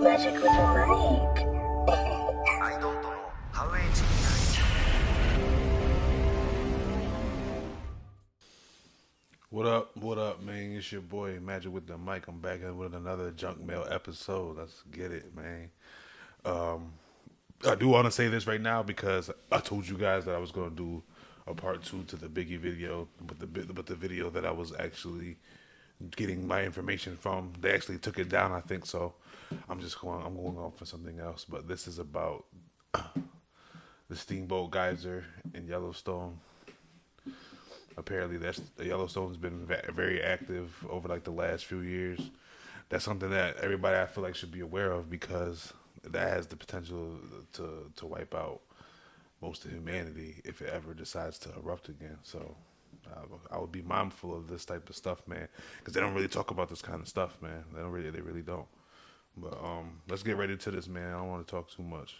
Magic with the mic. What up, man? It's your boy Magic with the mic. I'm back in with another junk mail episode. Let's get it, man. I do want to say this right now because I told you guys that I was going to do a part 2 to the Biggie video, but the video that I was actually getting my information from, they actually took it down, I think. So I'm going on for something else. But this is about the Steamboat Geyser in Yellowstone. Apparently, the Yellowstone's been very active over like the last few years. That's something that everybody I feel like should be aware of because that has the potential to wipe out most of humanity if it ever decides to erupt again. So I would be mindful of this type of stuff, man, because they don't really talk about this kind of stuff, man. They really don't. But let's get ready to this, man. I don't want to talk too much.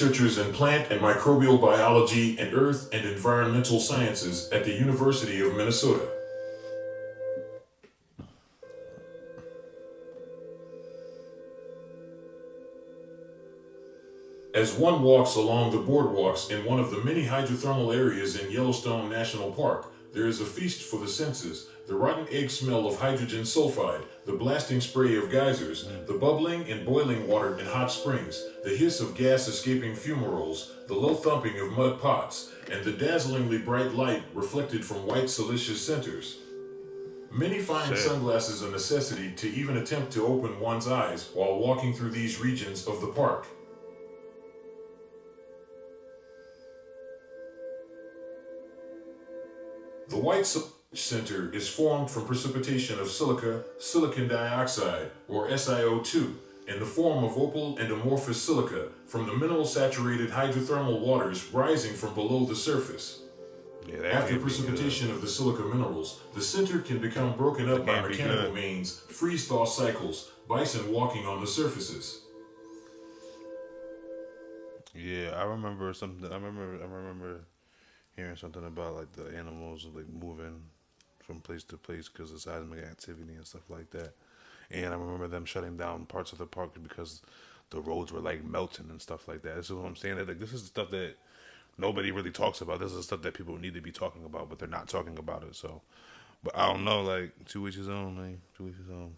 Researchers in plant and microbial biology and earth and environmental sciences at the University of Minnesota. As one walks along the boardwalks in one of the many hydrothermal areas in Yellowstone National Park, there is a feast for the senses. The rotten egg smell of hydrogen sulfide, the blasting spray of geysers, the bubbling and boiling water in hot springs, the hiss of gas escaping fumaroles, the low thumping of mud pots, and the dazzlingly bright light reflected from white siliceous centers. Many find sunglasses a necessity to even attempt to open one's eyes while walking through these regions of the park. The white center is formed from precipitation of silica, silicon dioxide, or SiO2, in the form of opal and amorphous silica from the mineral-saturated hydrothermal waters rising from below the surface. After precipitation of the silica minerals, the center can become broken up by mechanical means, freeze-thaw cycles, bison walking on the surfaces. Yeah, I remember something. I remember hearing something about like the animals like moving from place to place because of seismic activity and stuff like that. And I remember them shutting down parts of the park because the roads were like melting and stuff like that. This is what I'm saying. That like this is the stuff that nobody really talks about. This is the stuff that people need to be talking about, but they're not talking about it. So, but I don't know. Like 2 weeks on, man. 2 weeks on.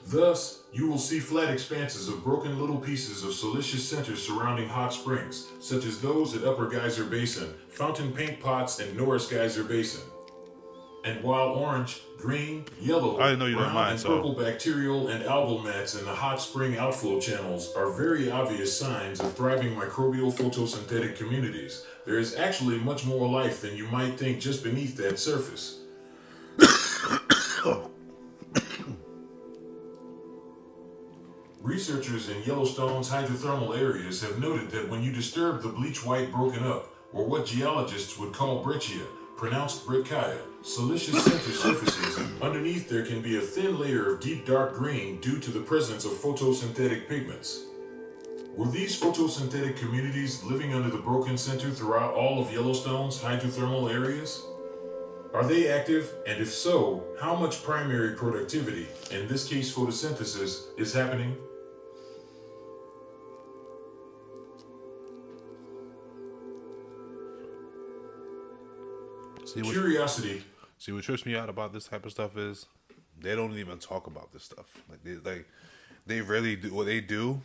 Thus, you will see flat expanses of broken little pieces of siliceous centers surrounding hot springs, such as those at Upper Geyser Basin, Fountain Paint Pots, and Norris Geyser Basin. And while orange, green, yellow, brown, and purple bacterial and algal mats in the hot spring outflow channels are very obvious signs of thriving microbial photosynthetic communities, there is actually much more life than you might think just beneath that surface. Researchers in Yellowstone's hydrothermal areas have noted that when you disturb the bleach white broken up, or what geologists would call breccia, pronounced breccia, siliceous center surfaces, underneath there can be a thin layer of deep dark green due to the presence of photosynthetic pigments. Were these photosynthetic communities living under the broken center throughout all of Yellowstone's hydrothermal areas? Are they active, and if so, how much primary productivity, in this case photosynthesis, is happening? Curiosity. See what trips me out about this type of stuff is they don't even talk about this stuff. They rarely do what they do,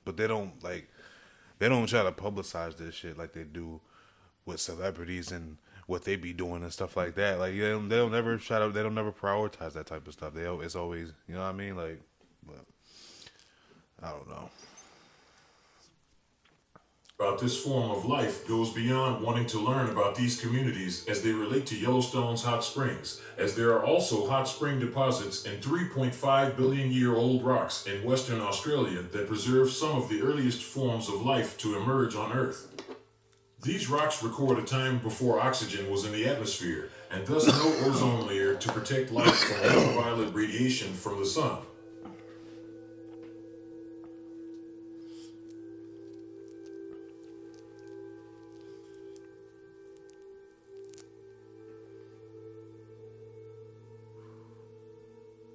but they don't try to publicize this shit like they do with celebrities and what they be doing and stuff like that. Like they don't never prioritize that type of stuff. It's always, you know what I mean? Like, but I don't know. About this form of life goes beyond wanting to learn about these communities as they relate to Yellowstone's hot springs, as there are also hot spring deposits in 3.5 billion year old rocks in Western Australia that preserve some of the earliest forms of life to emerge on Earth. These rocks record a time before oxygen was in the atmosphere, and thus no ozone layer to protect life from ultraviolet radiation from the sun.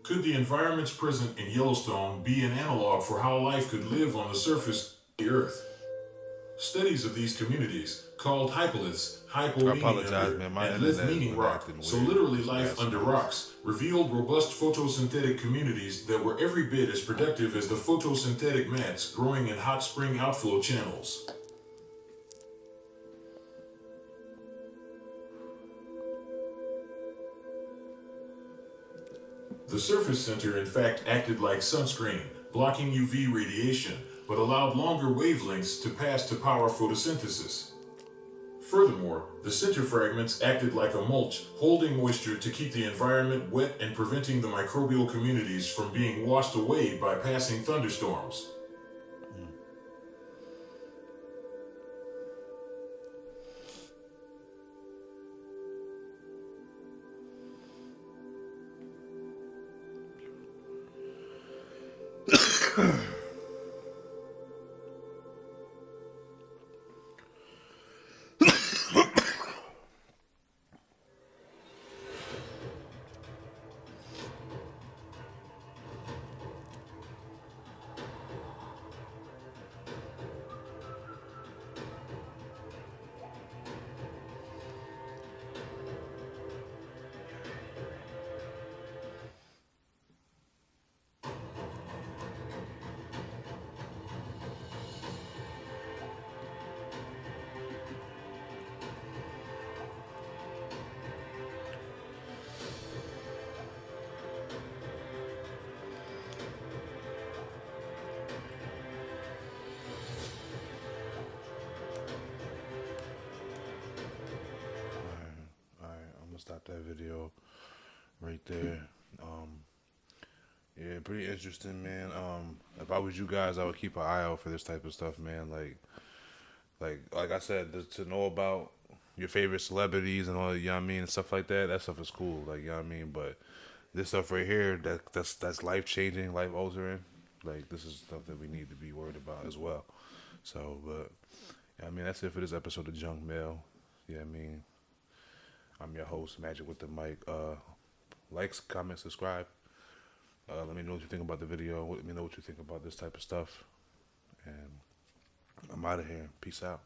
Could the environments present in Yellowstone be an analog for how life could live on the surface of the Earth? Studies of these communities, called hypoliths, hypo I meaning apologize, under, man. My and lith internet has meaning been rock, acting so weird literally these life last under months. rocks, revealed robust photosynthetic communities that were every bit as productive as the photosynthetic mats growing in hot spring outflow channels. The surface center in fact acted like sunscreen, blocking UV radiation, but allowed longer wavelengths to pass to power photosynthesis. Furthermore, the center fragments acted like a mulch, holding moisture to keep the environment wet and preventing the microbial communities from being washed away by passing thunderstorms. I'm gonna stop that video right there. Yeah, pretty interesting, man. If I was you guys, I would keep an eye out for this type of stuff, man. Like I said, to know about your favorite celebrities and all, you know what I mean, and stuff like that. That stuff is cool, like, you know what I mean. But this stuff right here, that's life changing, life altering. Like, this is stuff that we need to be worried about as well. So, but yeah, I mean, that's it for this episode of Junk Mail. Yeah, I mean, I'm your host, Magic with the Mic. Likes, comment, subscribe. Let me know what you think about the video. Let me know what you think about this type of stuff. And I'm out of here. Peace out.